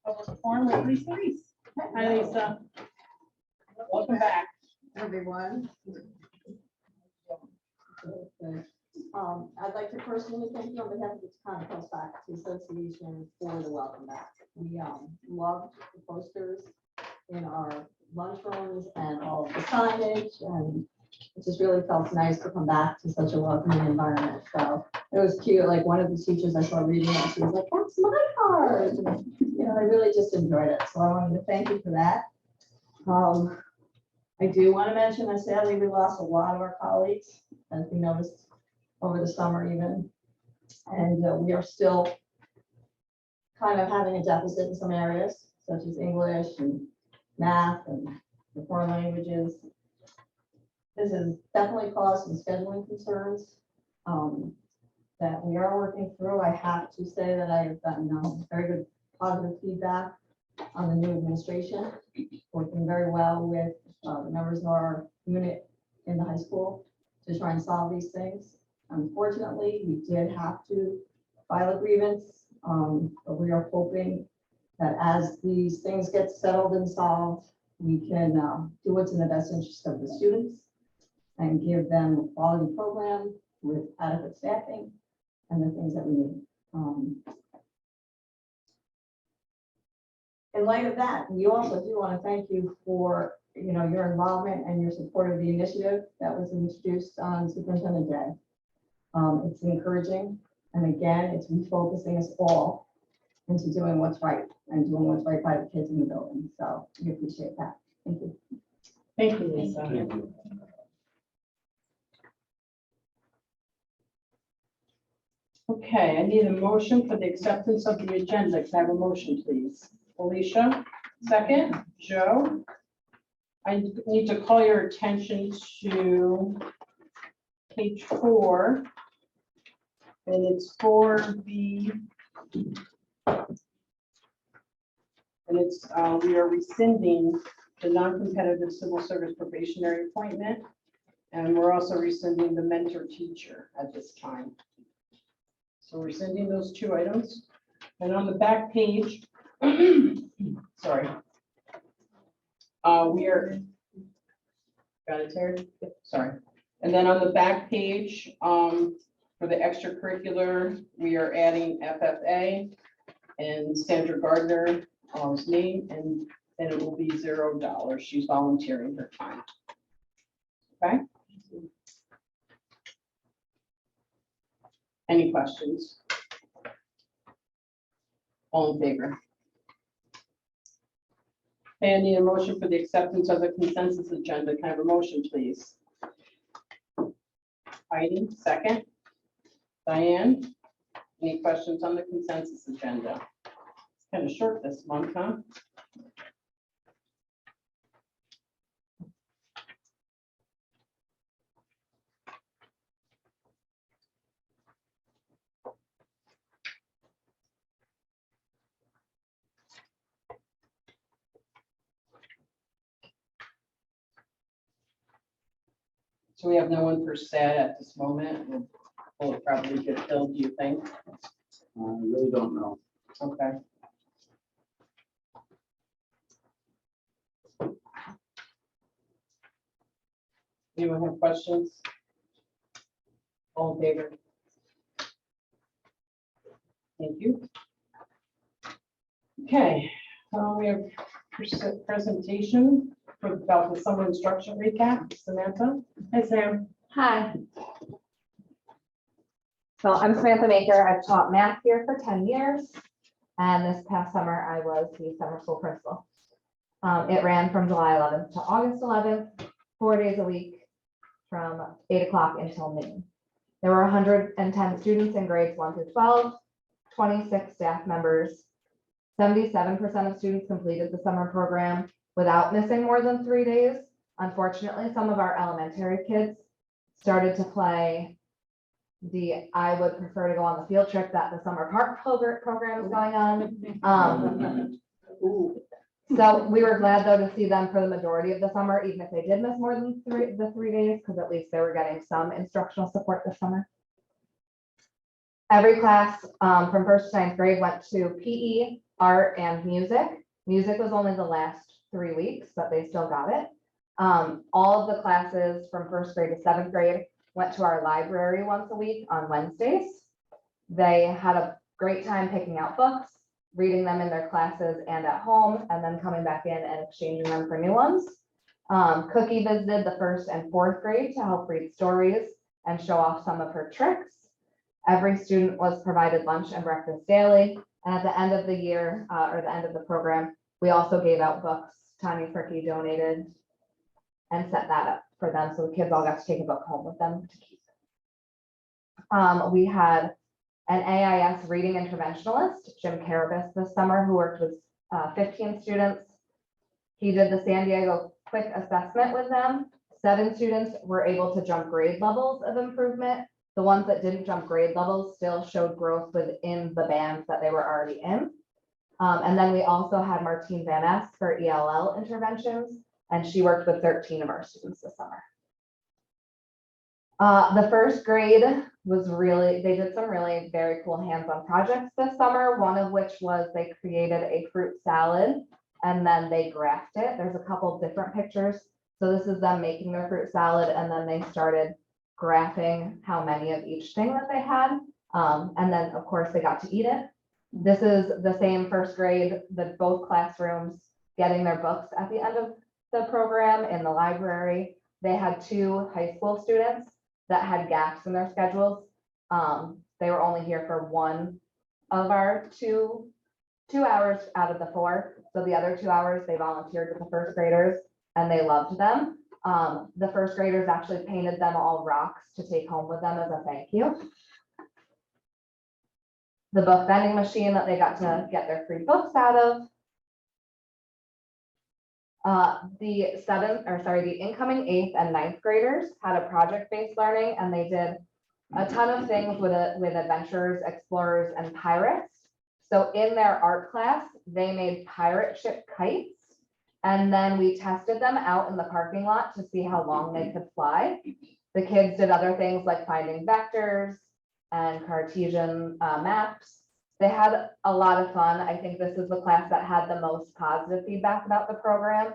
Public forum with Lisa Reese. Hi, Lisa. Welcome back. Everyone. I'd like to personally thank you on behalf of the Town Coast Faculty Association for the welcome back. We loved the posters in our lunchrooms and all of the signage, and it just really felt nice to come back to such a welcoming environment. So it was cute. Like one of the teachers I saw reading it, she was like, "That's my card." And, you know, I really just enjoyed it. So I wanted to thank you for that. I do want to mention that sadly we lost a lot of our colleagues, as we noticed over the summer even. And we are still kind of having a deficit in some areas, such as English and math and the foreign languages. This has definitely caused some scheduling concerns that we are working through. I have to say that I have gotten very good positive feedback on the new administration, working very well with the members of our unit in the high school to try and solve these things. Unfortunately, we did have to file a grievance, but we are hoping that as these things get settled and solved, we can do what's in the best interest of the students and give them a quality program with adequate staffing and the things that we need. In light of that, we also do want to thank you for your involvement and your support of the initiative that was introduced on Superintendent Day. It's encouraging, and again, it's refocusing us all into doing what's right and doing what's right by the kids in the building. So we appreciate that. Thank you. Thank you, Lisa. Thank you. Okay, I need a motion for the acceptance of the agenda. Can I have a motion, please? Alicia, second. Joe? I need to call your attention to page 4. And it's for the, and it's, we are rescinding the non-competitive civil service probationary appointment. And we're also rescinding the mentor teacher at this time. So we're rescinding those 2 items. And on the back page, sorry. We are, got it, Terry? Sorry. And then on the back page, for the extracurricular, we are adding FFA and Sandra Gardner's name, and it will be $0. She's volunteering her time. Okay. Any questions? All in favor? Okay, I need a motion for the acceptance of the consensus agenda. Can I have a motion, please? Heidi, second. Diane, any questions on the consensus agenda? It's kind of short this month, huh? So we have no one for SAD at this moment. Will it probably get filled, do you think? I really don't know. Okay. Anyone have questions? All in favor? Thank you. Okay, we have presentation about the summer instruction recap. Samantha? Hi, Sam. Hi. So I'm Samantha Maker. I've taught math here for 10 years. And this past summer, I was the summer school principal. It ran from July 11th to August 11th, 4 days a week from 8 o'clock until noon. There were 110 students in grades 1 through 12, 26 staff members. 77% of students completed the summer program without missing more than 3 days. Unfortunately, some of our elementary kids started to play the I would prefer to go on the field trip that the summer park program is going on. So we were glad though to see them for the majority of the summer, even if they did miss more than 3 days, because at least they were getting some instructional support this summer. Every class from first to ninth grade went to PE, art, and music. Music was only the last 3 weeks, but they still got it. All of the classes from first grade to seventh grade went to our library once a week on Wednesdays. They had a great time picking out books, reading them in their classes and at home, and then coming back in and exchanging them for new ones. Cookie visited the first and fourth grade to help read stories and show off some of her tricks. Every student was provided lunch and breakfast daily. And at the end of the year, or the end of the program, we also gave out books. Tanya Fricky donated and set that up for them. So the kids all got to take a book home with them to keep. We had an AIS reading interventionalist, Jim Carabas, this summer, who worked with 15 students. He did the San Diego quick assessment with them. 7 students were able to jump grade levels of improvement. The ones that didn't jump grade levels still showed growth within the bands that they were already in. And then we also had Martine Van Ness for ELL interventions, and she worked with 13 of our students this summer. The first grade was they did some really very cool hands-on projects this summer, one of which was they created a fruit salad and then they graphed it. There's a couple different pictures. So this is them making their fruit salad, and then they started graphing how many of each thing that they had. And then of course they got to eat it. This is the same first grade, both classrooms getting their books at the end of the program in the library. They had 2 high school students that had gaps in their schedules. They were only here for one of our two hours out of the 4. So the other 2 hours they volunteered with the first graders and they loved them. The first graders actually painted them all rocks to take home with them as a thank you. The book vending machine that they got to get their free books out of. The incoming 8th and 9th graders had a project-based learning, and they did a ton of things with adventurers, explorers, and pirates. So in their art class, they made pirate ship kites, and then we tested them out in the parking lot to see how long they could fly. The kids did other things like finding vectors and Cartesian maps. They had a lot of fun. I think this is the class that had the most positive feedback about the program.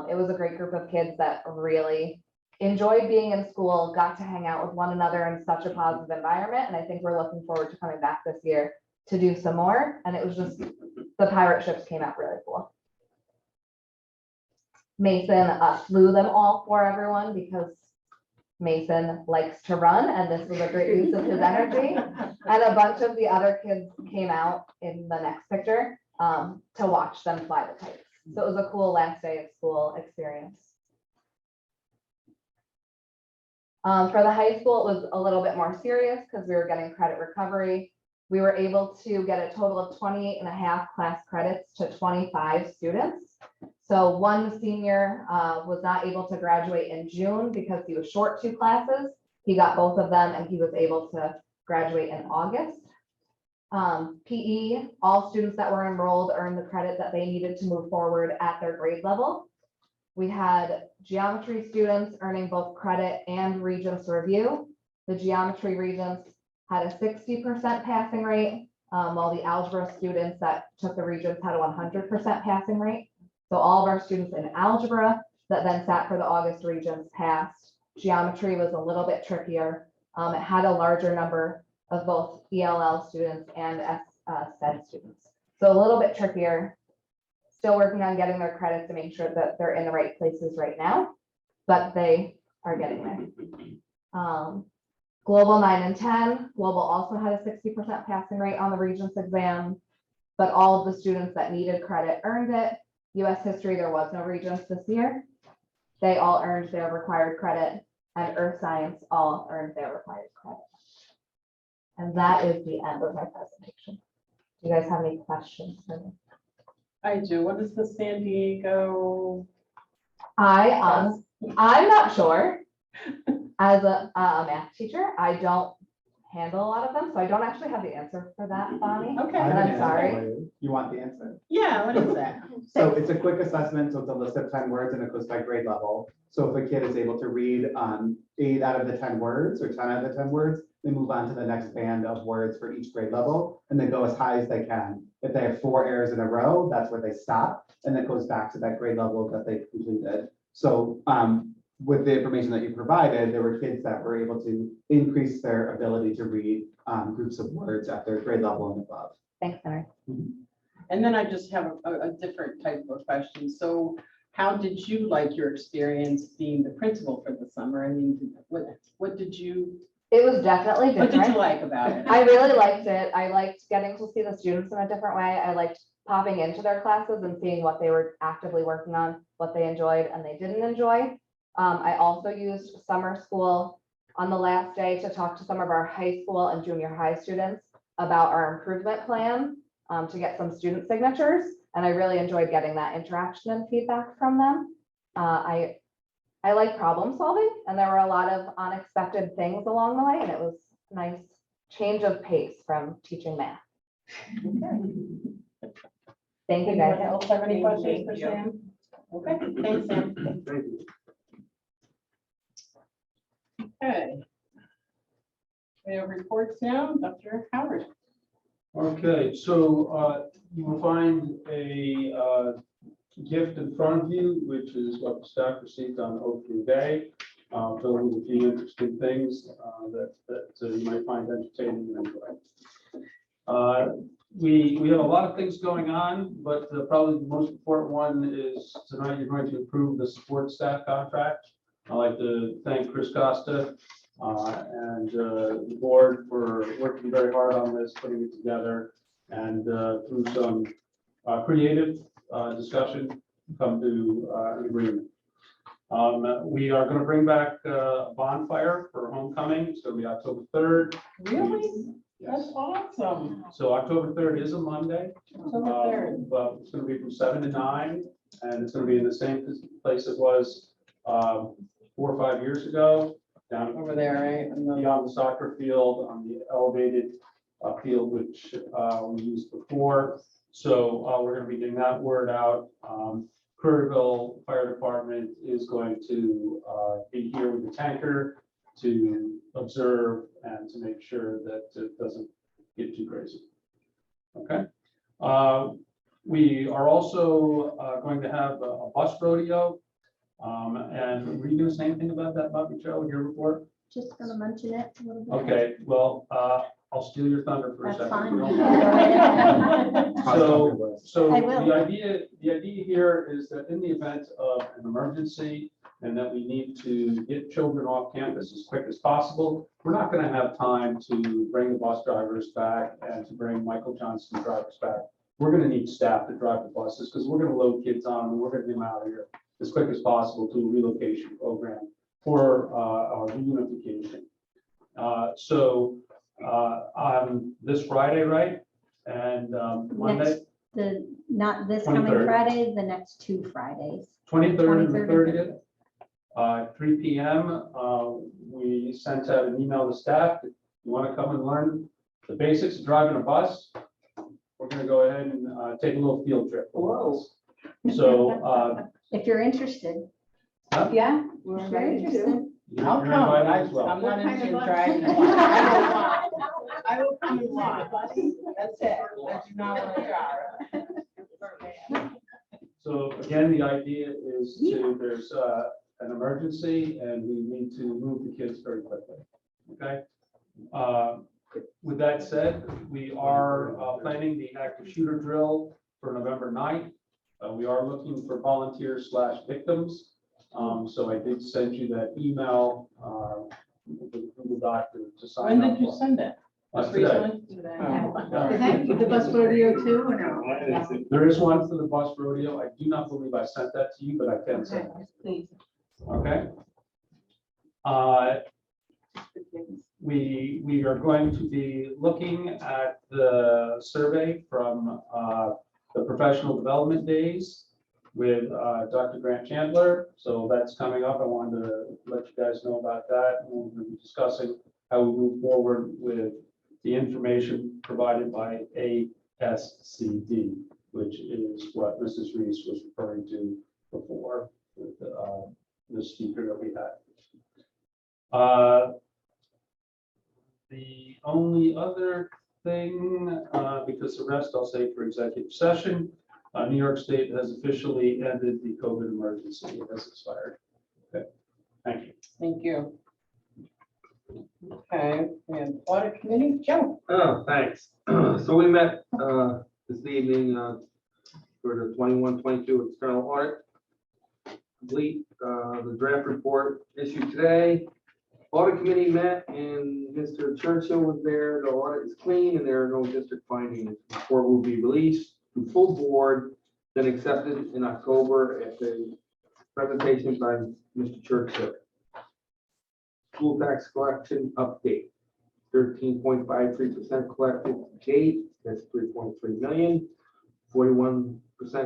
It was a great group of kids that really enjoyed being in school, got to hang out with one another in such a positive environment. And I think we're looking forward to coming back this year to do some more. And it was just, the pirate ships came out really cool. Mason flew them all for everyone because Mason likes to run, and this was a great use of his energy. And a bunch of the other kids came out in the next picture to watch them fly the kites. So it was a cool last day of school experience. For the high school, it was a little bit more serious because we were getting credit recovery. We were able to get a total of 28.5 class credits to 25 students. So one senior was not able to graduate in June because he was short 2 classes. He got both of them and he was able to graduate in August. PE, all students that were enrolled earned the credit that they needed to move forward at their grade level. We had geometry students earning both credit and Regents review. The geometry Regents had a 60% passing rate, while the algebra students that took the Regents had a 100% passing rate. So all of our students in algebra that then sat for the August Regents passed. Geometry was a little bit trickier. It had a larger number of both ELL students and SPED students. So a little bit trickier. Still working on getting their credits to make sure that they're in the right places right now, but they are getting there. Global 9 and 10, Global also had a 60% passing rate on the Regents exam, but all of the students that needed credit earned it. US History, there was no Regents this year. They all earned their required credit, and Earth Science all earned their required credit. And that is the end of my presentation. Do you guys have any questions for me? I do. What is the San Diego? I'm not sure. As a math teacher, I don't handle a lot of them, so I don't actually have the answer for that, Bonnie. Okay. And I'm sorry. You want the answer? Yeah, what is that? So it's a quick assessment, so it's a list of 10 words and it goes by grade level. So if a kid is able to read 8 out of the 10 words or 10 out of the 10 words, they move on to the next band of words for each grade level, and they go as high as they can. If they have 4 errors in a row, that's where they stop, and it goes back to that grade level that they completed. So with the information that you provided, there were kids that were able to increase their ability to read groups of words at their grade level and above. Thanks, Henry. And then I just have a different type of question. So how did you like your experience being the principal for the summer? I mean, what did you Definitely different. like about it? I really liked it. I liked getting to see the students in a different way. I liked popping into their classes and seeing what they were actively working on, what they enjoyed and they didn't enjoy. I also used summer school on the last day to talk to some of our high school and junior high students about our improvement plan, to get some student signatures. And I really enjoyed getting that interaction and feedback from them. I like problem solving, and there were a lot of unexpected things along the way, and it was a nice change of pace from teaching math. Thank you, Anyone guys. else have any questions Thank for you. Sam? Okay, thanks, Sam. Thank you. Okay. We have reports now, Dr. Howard. Okay, so you will find a gift in front of you, which is what the staff received on opening day, filled with a few interesting things that you might find entertaining and enjoy. We have a lot of things going on, but probably the most important one is tonight you're going to approve the support staff contract. I'd like to thank Chris Costa and the board for working very hard on this, putting it together, and through some creative discussion, come to an agreement. We are going to bring back a bonfire for homecoming. It's going to be October 3rd. Really? That's Yes. awesome. So October 3rd is a Monday, October 3rd. but it's going to be from 7 to 9, and it's going to be in the same place it was 4 or 5 years ago, down Over there, right? And the- beyond the soccer field on the elevated field, which we used before. So we're going to be getting that word out. Currierville Fire Department is going to be here with the tanker to observe and to make sure that it doesn't get too crazy. Okay. We are also going to have a bus rodeo. And were you going to say anything about that, Bobby Joe, in your report? Just gonna mention it a little bit. Okay, well, I'll steal your thunder for a That's second. if you fine. don't mind. So I will. the idea here is that in the event of an emergency and that we need to get children off campus as quick as possible, we're not going to have time to bring the bus drivers back and to bring Michael Johnson drivers back. We're going to need staff to drive the buses because we're going to load kids on and we're going to get them out of here as quick as possible to a relocation program for our reunification. So on this Friday, right? And Monday, Not this coming 23rd. Friday, the next 2 Fridays. 23rd and the 23rd. 30th, 3 p.m. We sent out an email to staff. If you want to come and learn the basics of driving a bus, we're going to go ahead and take a little field trip. Whoa. So If you're interested. Yeah. If you're interested. I'll you're come. invited as well. I'm not What kind into of bus? driving. I will come and watch. That's it. I do not want to drive. So again, the idea is to, there's an emergency and we need to move the kids very quickly, okay? With that said, we are planning the active shooter drill for November 9th. We are looking for volunteers / victims. So I did send you that email, with the Google Doc to sign When up. did you send it? Just Today. recently? Yeah. Is that with the bus rodeo too, or no? There is one for the bus rodeo. I do not believe I sent that to you, but I can send it. Please. Okay. We are going to be looking at the survey from the professional development days with Dr. Grant Chandler. So that's coming up. I wanted to let you guys know about that. We'll be discussing how we move forward with the information provided by ASCD, which is what Mrs. Reese was referring to before with the speaker that we had. the only other thing, because the rest I'll say for executive session, New York State has officially ended the COVID emergency. It has expired. Okay, thank you. Thank you. Okay, and audit committee, Joe. Oh, thanks. So we met this evening for the 21-22 external audit. Complete the draft report issued today. Audit committee met and Mr. Churchill was there. The audit is clean and there are no district findings. The report will be released to full board, then accepted in October at the presentation by Mr. Churchill. School tax collection update. 13.53% collected to date, that's 3.3 million. 41%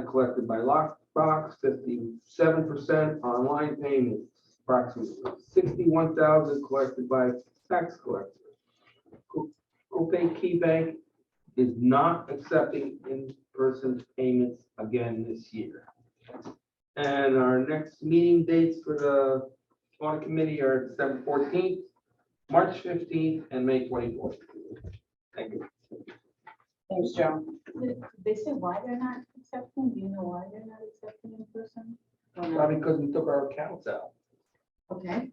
collected by lockbox, 57% online payments, approximately 61,000 collected by tax collectors. Copay Key Bank is not accepting in-person payments again this year. And our next meeting dates for the audit committee are December 14th, March 15th, and May 24th. Thank you. Thanks, Joe. They say why they're not accepting, do you know why they're not accepting in person? Or not? Probably because we took our accounts out. Okay.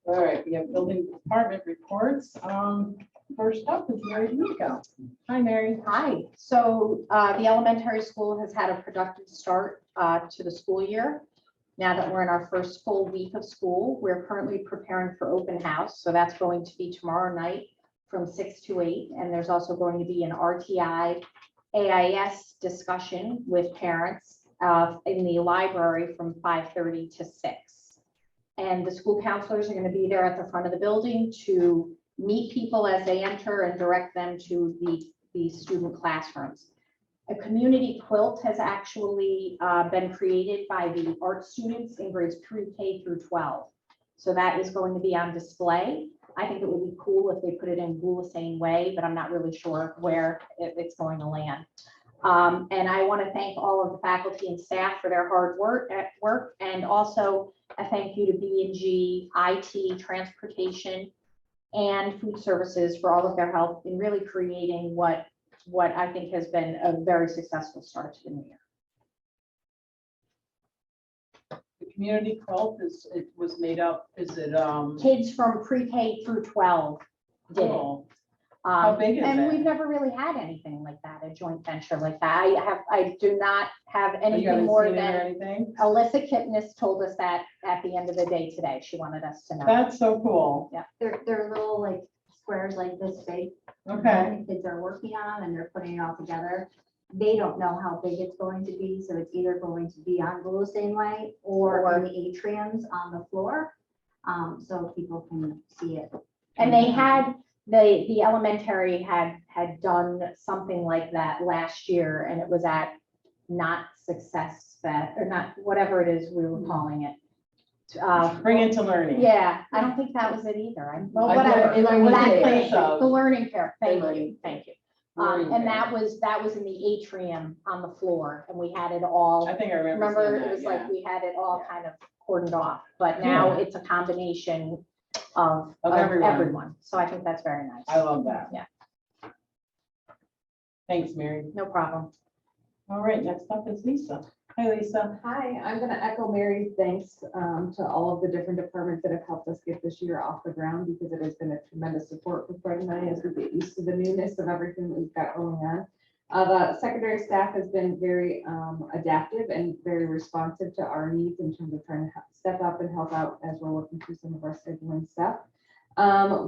All right, we have building department reports. First up is Mary D'Amico. Hi, Mary. Hi, so the elementary school has had a productive start to the school year. Now that we're in our first full week of school, we're currently preparing for open house. So that's going to be tomorrow night from 6 to 8. And there's also going to be an RTI AIS discussion with parents in the library from 5:30 to 6. And the school counselors are going to be there at the front of the building to meet people as they enter and direct them to the student classrooms. A community quilt has actually been created by the art students in grades pre-K through 12. So that is going to be on display. I think it would be cool if they put it in Gulisane Way, but I'm not really sure where it's going to land. And I want to thank all of the faculty and staff for their hard work, and also a thank you to B&G, IT, transportation, and food services for all of their help in really creating what I think has been a very successful start to the new year. The community quilt it was made up, is it, Kids from pre-K through 12 did it. cool. How big is And it? we've never really had anything like that, a joint venture like that. I do not have You anything haven't more seen it or than anything? Alyssa Kipnis told us that at the end of the day today. She wanted us to know. That's so cool. They're little like squares like this big. Okay, The kids are working on and they're putting it all together. They don't know how big it's going to be, so it's either going to be on Gulisane Way or in the atriums on the floor. So people can see it. And they had, the elementary had done something like that last year, and it was at Not Success Fest, or not, whatever it is we were calling it. bring it to learning. Yeah, I don't think that was it either. Well, I whatever. did- it was That in thing, place of- The learning fair, thank Learning. you, thank you. Learning And fair. that was in the atrium on the floor, and we had it all. I think I remember Remember, seeing it that, was like yeah. we had it all Yeah. kind of cordoned off, but now it's a combination of Of everyone. everyone. So I think that's very nice. I love that. Yeah. Thanks, Mary. No problem. All right, next up is Lisa. Hi, Lisa. Hi, I'm gonna echo Mary's thanks to all of the different departments that have helped us get this year off the ground, because it has been a tremendous support for Fred and I as we get used to the newness of everything that we've got going on. The secondary staff has been very adaptive and very responsive to our needs in terms of trying to step up and help out as we're working through some of our scheduling stuff.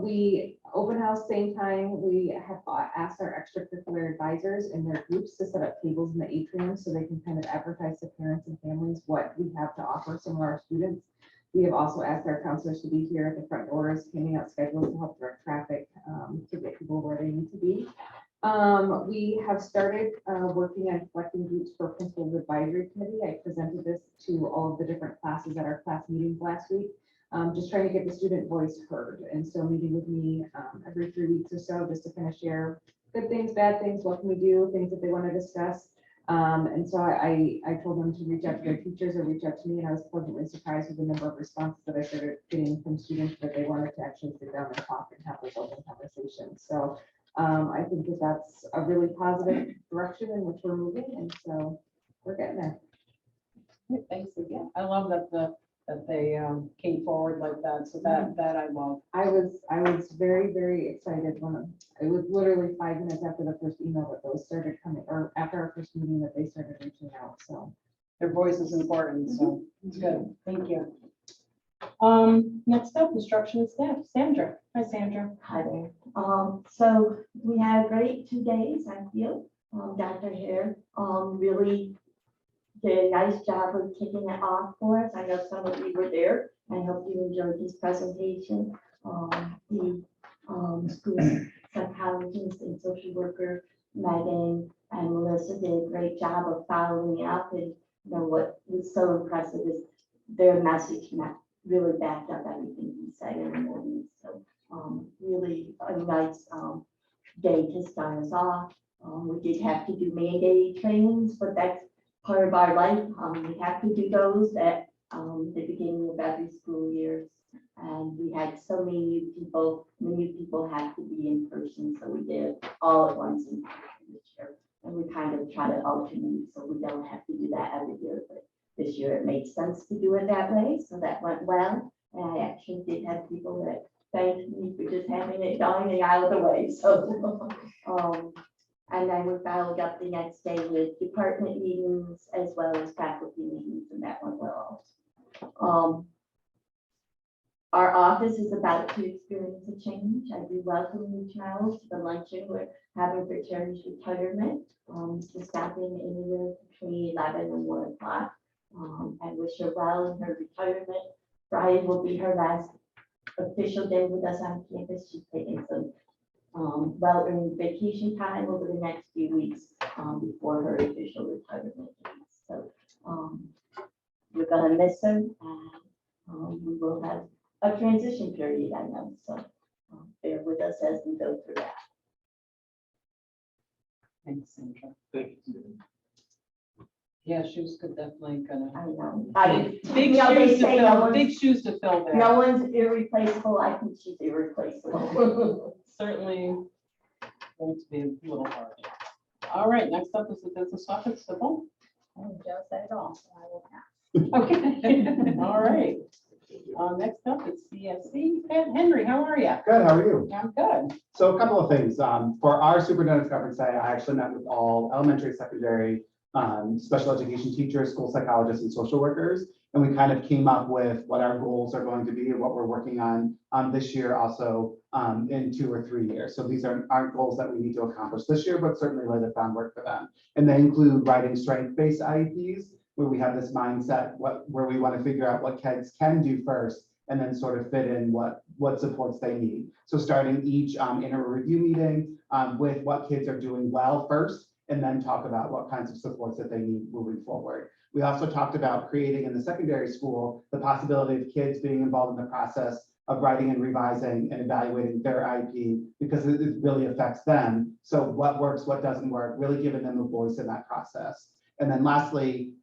We open house same time, we have asked our extracurricular advisors in their groups to set up tables in the atrium so they can kind of advertise to parents and families what we have to offer some of our students. We have also asked our counselors to be here at the front doors, handing out schedules to help direct traffic to get people where they need to be. We have started working on collecting groups for principals advisory committee. I presented this to all of the different classes at our class meetings last week. Just trying to get the student voice heard. And so meeting with me every 3 weeks or so, just to kind of share good things, bad things, what can we do, things that they want to discuss. And so I told them to reach out to their teachers or reach out to me, and I was pleasantly surprised with the number of responses that I started getting from students that they wanted to actually sit down and talk and have those open conversations. So I think that that's a really positive direction in which we're moving, and so we're getting there. Thanks again. I love that they came forward like that. So that I love. I was very, very excited when it was literally 5 minutes after the first email that those started coming, or after our first meeting that they started reaching out, so. Their voice is important, so it's good. Thank you. Next up, instruction and staff. Sandra. Hi, Sandra. Hi there. So we had a great 2 days, I feel. Dr. Hare, really did a nice job of kicking it off for us. I know some of you were there. I hope you enjoyed his presentation. The school psychologist and social worker, Megan and Melissa, did a great job of following up. And what was so impressive is their message really backed up everything he said in the morning. So really a nice day to start us off. We did have to do mandated trainings, but that's part of our life. We have to do those at the beginning of every school year. And we had so many new people have to be in person, so we did all at once in person this year. And we kind of try to alternate, so we don't have to do that every year, but this year it made sense to do it that way, so that went well. And I actually did have people that thanked me for just having it going out of the way, so. And then we followed up the next day with department meetings as well as faculty meetings, and that went well. Our office is about to experience a change. I do welcome new child to the luncheon we're having for Terry's retirement. She's stopping anywhere between 11 and 1 o'clock. And wish her well in her retirement. Friday will be her last official day with us on campus. She's taking some well-earned vacation time over the next few weeks before her official retirement. So we're gonna miss her, and we will have a transition period, I know, so bear with us as we go through that. Thanks, Sandra. Thank you. Yeah, she was definitely gonna. I know. Big You know, they shoes to say no fill, one's- big shoes to fill there. No one's irreplaceable. I think she's irreplaceable. Certainly going to be a little hard. All right, next up is the business office, Sybil. Oh, Joe said it all, so I will pass. Okay, all right. Next up is CSC. Henry, how are you? Good, how are you? I'm good. So a couple of things. For our superintendent's conference day, I actually met with all elementary, secondary, special education teachers, school psychologists, and social workers. And we kind of came up with what our goals are going to be and what we're working on this year, also in 2 or 3 years. So these aren't goals that we need to accomplish this year, but certainly lay the groundwork for them. And they include writing strength-based IEPs, where we have this mindset, where we want to figure out what kids can do first, and then sort of fit in what supports they need. So starting each interim review meeting with what kids are doing well first, and then talk about what kinds of supports that they need moving forward. We also talked about creating in the secondary school the possibility of kids being involved in the process of writing and revising and evaluating their IEP, because it really affects them. So what works, what doesn't work, really giving them a voice in that process. And then lastly,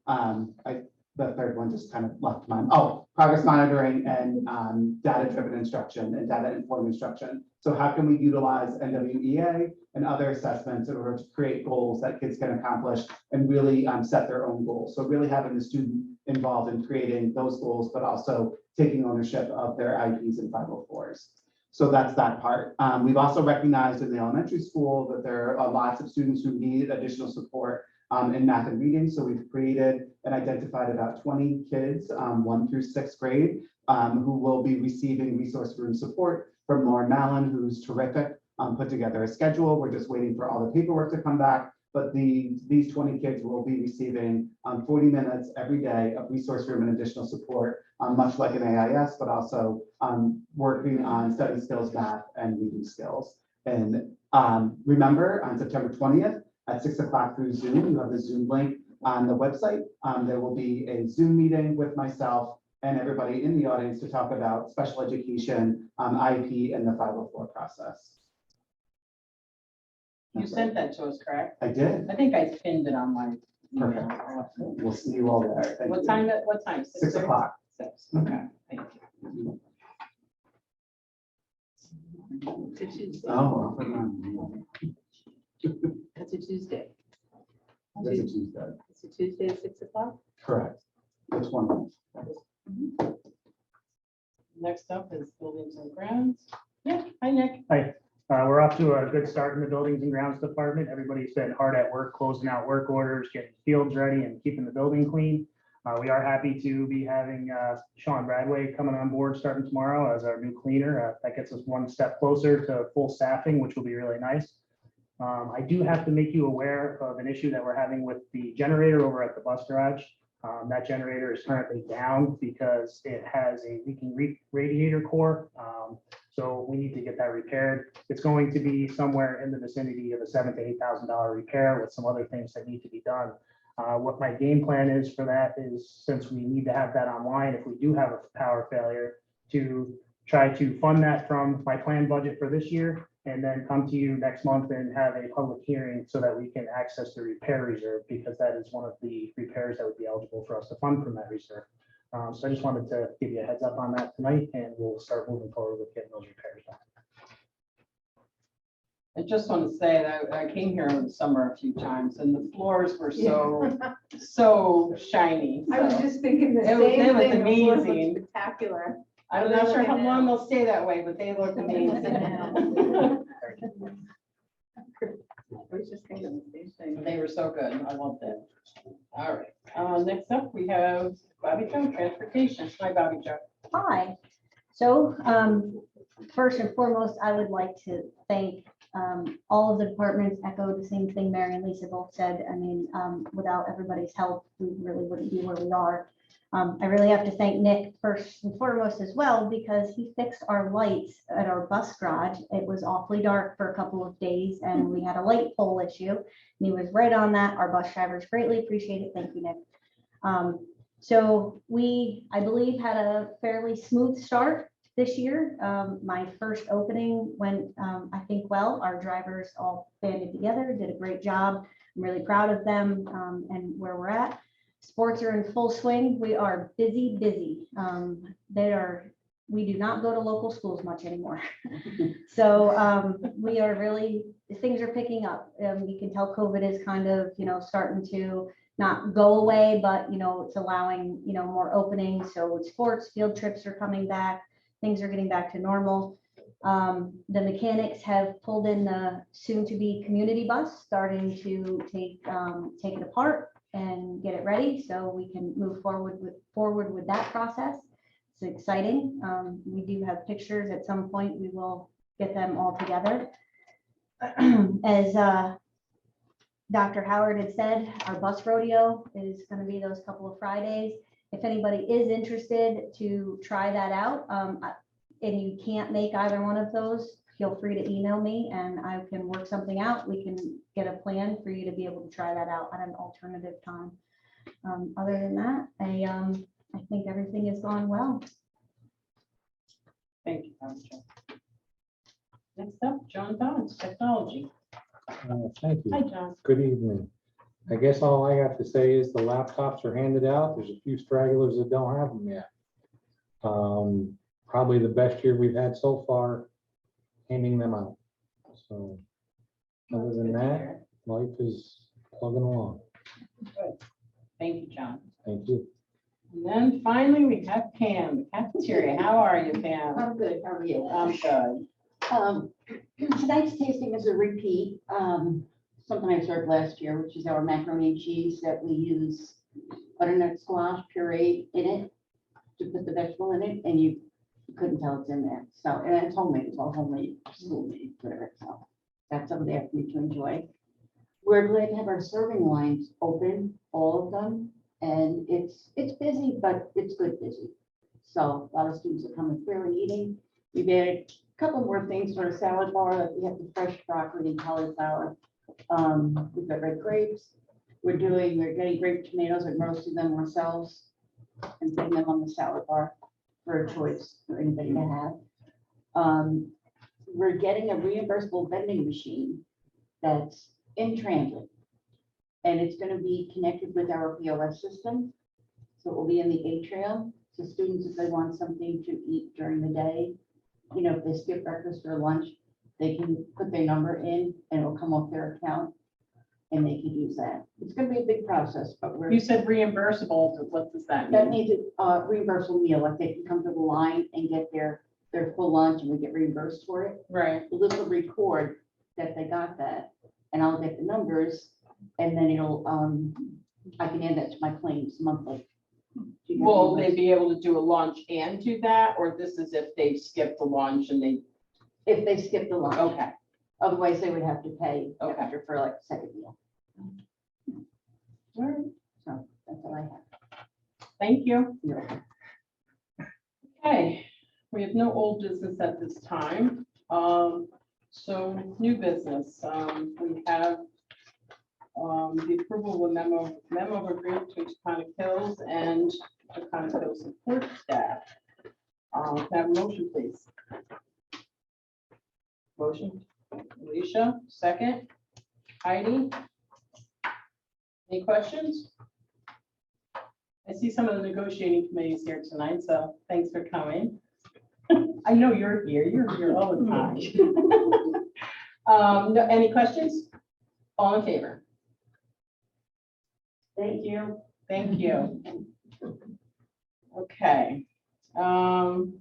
the third one just kind of left mine. Oh, progress monitoring and data-driven instruction and data-informed instruction. So how can we utilize NWEA and other assessments in order to create goals that kids can accomplish and really set their own goals? So really having the student involved in creating those goals, but also taking ownership of their IEPs and 504s. So that's that part. We've also recognized in the elementary school that there are lots of students who need additional support in math and reading. So we've created and identified about 20 kids, 1 through 6th grade, who will be receiving resource room support from Lauren Mallon, who's terrific, put together a schedule. We're just waiting for all the paperwork to come back. But these 20 kids will be receiving 40 minutes every day of resource room and additional support, much like an AIS, but also working on study skills, math, and reading skills. And remember, on September 20th, at 6 o'clock through Zoom, you have the Zoom link on the website. There will be a Zoom meeting with myself and everybody in the audience to talk about special education, IEP, and the 504 process. You sent that to us, correct? I did. I think I pinned it on my email. Perfect. I'll have to- We'll see you all there. Thank What you. time, what time? 6 6:30? o'clock. 6, okay, thank you. It's a Tuesday. Oh, well, It's a Tuesday. that's a Tuesday. It's a Tuesday at 6 o'clock. Correct. It's 1 month. Next up is buildings and grounds. Yeah, hi, Nick. We're off to a good start in the Buildings and Grounds Department. Everybody's been hard at work, closing out work orders, getting fields ready and keeping the building clean. We are happy to be having Sean Bradway coming on board starting tomorrow as our new cleaner. That gets us one step closer to full staffing, which will be really nice. I do have to make you aware of an issue that we're having with the generator over at the bus garage. That generator is currently down because it has a leaking radiator core. So we need to get that repaired. It's going to be somewhere in the vicinity of a $7,000 to $8,000 repair with some other things that need to be done. What my game plan is for that is, since we need to have that online, if we do have a power failure, to try to fund that from my planned budget for this year, and then come to you next month and have a public hearing so that we can access the repair reserve, because that is one of the repairs that would be eligible for us to fund from that reserve. So I just wanted to give you a heads up on that tonight, and we'll start moving forward with getting those repairs done. I just want to say that I came here in the summer a few times and the floors were so shiny. I was so just thinking the It was- same it was thing. The floor looks amazing. Spectacular. I'm not sure how long they'll stay that way, but they look amazing. I was just thinking the same thing. They were so good. I loved it. All right. Next up, we have Bobby Joe, Transportation. Hi, Bobby Joe. Hi. So first and foremost, I would like to thank all of the departments, echo the same thing Mary and Lisa both said. I mean, without everybody's help, we really wouldn't be where we are. I really have to thank Nick first and foremost as well, because he fixed our lights at our bus garage. It was awfully dark for a couple of days and we had a light pole issue. And he was right on that. Our bus drivers greatly appreciate it. Thank you, Nick. So we, I believe, had a fairly smooth start this year. My first opening went, I think, well. Our drivers all banded together, did a great job. I'm really proud of them and where we're at. Sports are in full swing. We are busy. We do not go to local schools much anymore. So we are really, things are picking up. You can tell COVID is kind of, starting to not go away, but, it's allowing, more openings. So with sports, field trips are coming back. Things are getting back to normal. The mechanics have pulled in the soon-to-be community bus, starting to take it apart and get it ready so we can move forward with that process. It's exciting. We do have pictures. At some point, we will get them all together. As Dr. Howard had said, our bus rodeo is going to be those couple of Fridays. If anybody is interested to try that out, and you can't make either one of those, feel free to email me and I can work something out. We can get a plan for you to be able to try that out at an alternative time. Other than that, I think everything has gone well. Thank you, Bobby Joe. Next up, John Dodds, Technology. Thank Hi, you. John. Good evening. I guess all I have to say is the laptops are handed out. There's a few stragglers that don't have them yet. Probably the best year we've had so far, handing them out. So other than that, life is plugging along. Good. Thank you, John. Thank you. And then finally, we have Pam, the cafeteria. How are you, Pam? I'm good, how are you? I'm good. Tonight's tasting is a repeat, something I served last year, which is our macaroni and cheese that we use butternut squash puree in it to put the vegetable in it, and you couldn't tell it's in there. So, and it's homemade, it's all homemade, school made, whatever, so that's over there for you to enjoy. We're glad to have our serving lines open, all of them, and it's busy, but it's good busy. So a lot of students are coming through and eating. We've added a couple more things for a salad bar, like we have the fresh broccoli and cauliflower. We've got red grapes. We're getting grape tomatoes and roasting them ourselves and putting them on the salad bar for a choice for anybody to have. We're getting a reimbursable vending machine that's in transit. And it's gonna be connected with our POS system. So it will be in the atrium. So students, if they want something to eat during the day, you know, if they skip breakfast or lunch, they can put their number in and it will come off their account and they can use that. It's gonna be a big process, but we're. You said reimbursable, but what does that That mean? means a reimbursable meal, like they can come to the line and get their full lunch and we get reimbursed for it. Right, This will record that they got that, and I'll get the numbers, and then it'll, I can add that to my claims monthly. To get will they reimbursed. be able to do a lunch and do that, or this is if they skip the lunch and they, If they skip the lunch, okay, otherwise they would have to pay Okay. extra for like a second meal. all right, So that's all I have. thank you. You're welcome. Okay, we have no old business at this time. So new business, we have the approval of a memo of agreement between Taconic Hills and Taconic Hills support staff. Can I have a motion, please? Motion, Alicia, second. Heidi? Any questions? I see some of the negotiating committees here tonight, so thanks for coming. I know you're here all the time. Any questions? All in favor? Thank you. Thank you. Okay.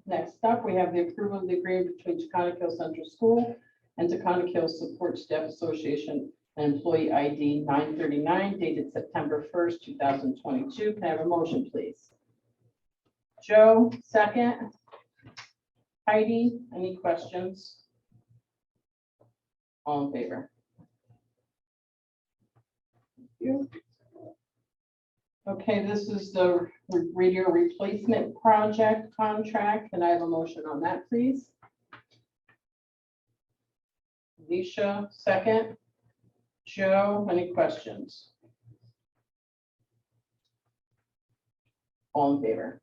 Next up, we have the approval of the agreement between Taconic Hill Central School and Taconic Hill Support Staff Association and Employee ID 939 dated September 1st, 2022. Can I have a motion, please? Joe, second. Heidi, any questions? All in favor? Thank you. Okay, this is the radio replacement project contract. Can I have a motion on that, please? Alicia, second. Joe, any questions? All in favor?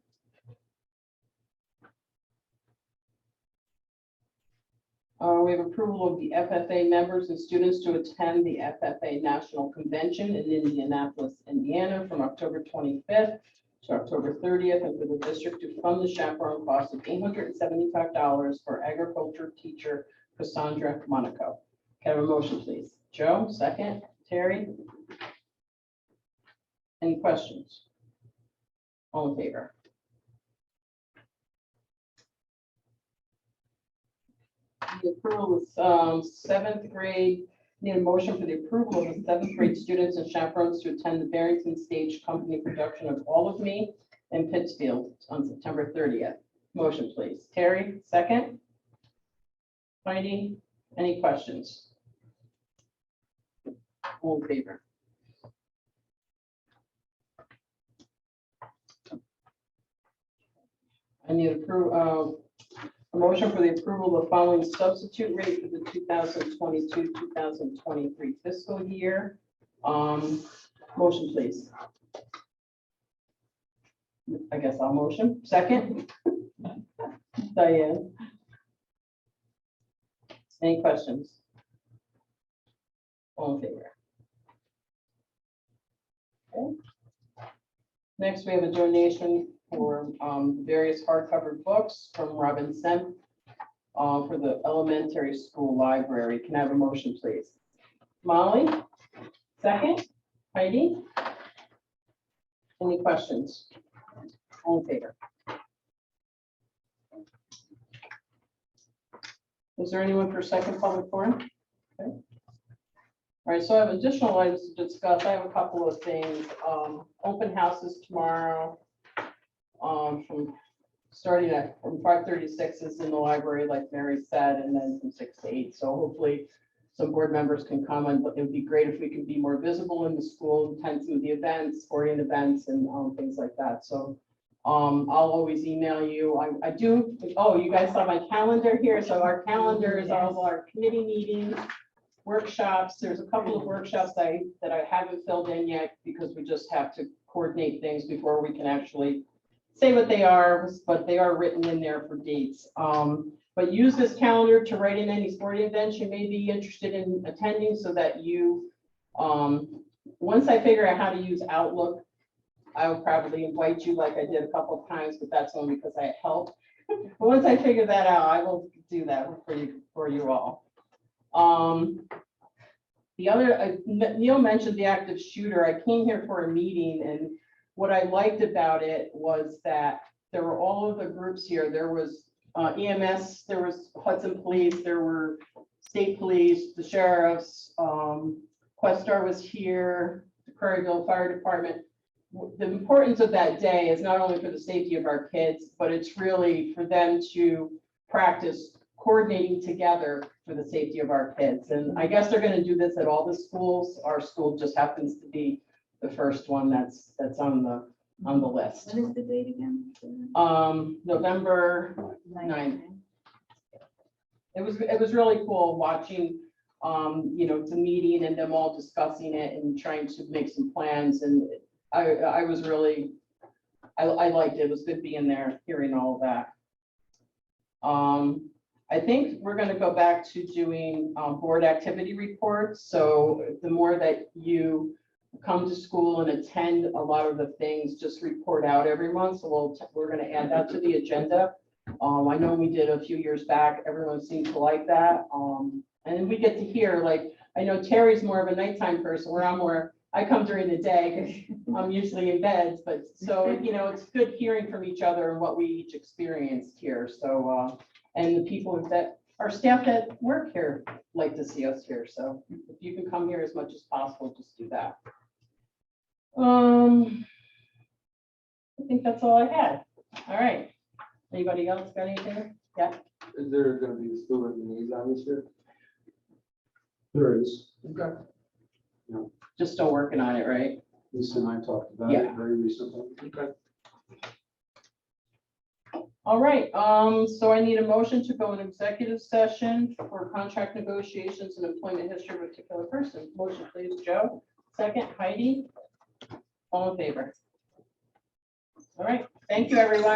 We have approval of the FFA members and students to attend the FFA National Convention in Indianapolis, Indiana from October 25th to October 30th, and for the district to fund the chaperone cost of $875 for agriculture teacher Cassandra Monaco. Can I have a motion, please? Joe, second. Terry? Any questions? All in favor? The approval of seventh grade, need a motion for the approval of the seventh grade students and chaperones to attend the Barrington Stage Company production of All of Me in Pittsfield on September 30th. Motion, please. Terry, second. Heidi, any questions? All in favor? I need a motion for the approval of the following substitute rate for the 2022-2023 fiscal year. Motion, please. I guess I'll motion. Second. Diane. Any questions? All in favor? Okay. Next, we have a donation for various hardcover books from Robin Semp for the elementary school library. Can I have a motion, please? Molly, second. Heidi? Any questions? All in favor? Is there anyone for second public forum? Okay. All right, so I have additional items to discuss. I have a couple of things. Open houses tomorrow. From starting at from 5:30 to 6 is in the library, like Mary said, and then from 6 to 8. So hopefully some board members can come, and it would be great if we could be more visible in the school, attend some of the events, sporting events and things like that. So I'll always email you. I do. Oh, you guys saw my calendar here. So our calendar is all of our committee meetings, workshops. There's a couple of workshops that I haven't filled in yet because we just have to coordinate things before we can actually say what they are, but they are written in there for dates. But use this calendar to write in any sporting events you may be interested in attending so that you, once I figure out how to use Outlook, I will probably invite you like I did a couple of times, but that's only because I helped. But once I figure that out, I will do that for you all. The other, Neil mentioned the active shooter. I came here for a meeting, and what I liked about it was that there were all of the groups here. There was EMS, there was Hudson Police, there were state police, the sheriffs, Questar was here, the Prairieville Fire Department. The importance of that day is not only for the safety of our kids, but it's really for them to practice coordinating together for the safety of our kids. And I guess they're going to do this at all the schools. Our school just happens to be the first one that's on the list. When is the date again? November 9th. It was really cool watching, the meeting and them all discussing it and trying to make some plans. And I was really, I liked it. It was good being there, hearing all of that. I think we're going to go back to doing board activity reports. So the more that you come to school and attend a lot of the things, just report out every month. So we're going to add that to the agenda. I know we did a few years back. Everyone seemed to like that. And we get to hear, like, I know Terry's more of a nighttime person, where I come during the day because I'm usually in bed. But so, it's good hearing from each other and what we each experienced here. So, and the people that our staff that work here like to see us here. So if you can come here as much as possible, just do that. I think that's all I had. All right. Anybody else got anything? Yeah. Is there gonna be a student liaison this year? There is. Okay. Just still working on it, right? Lisa and I talked about Yeah. it very recently. Okay. All right, so I need a motion to go in executive session for contract negotiations and employment history of a particular person. Motion, please, Joe. Second, Heidi. All in favor? All right, thank you, everyone.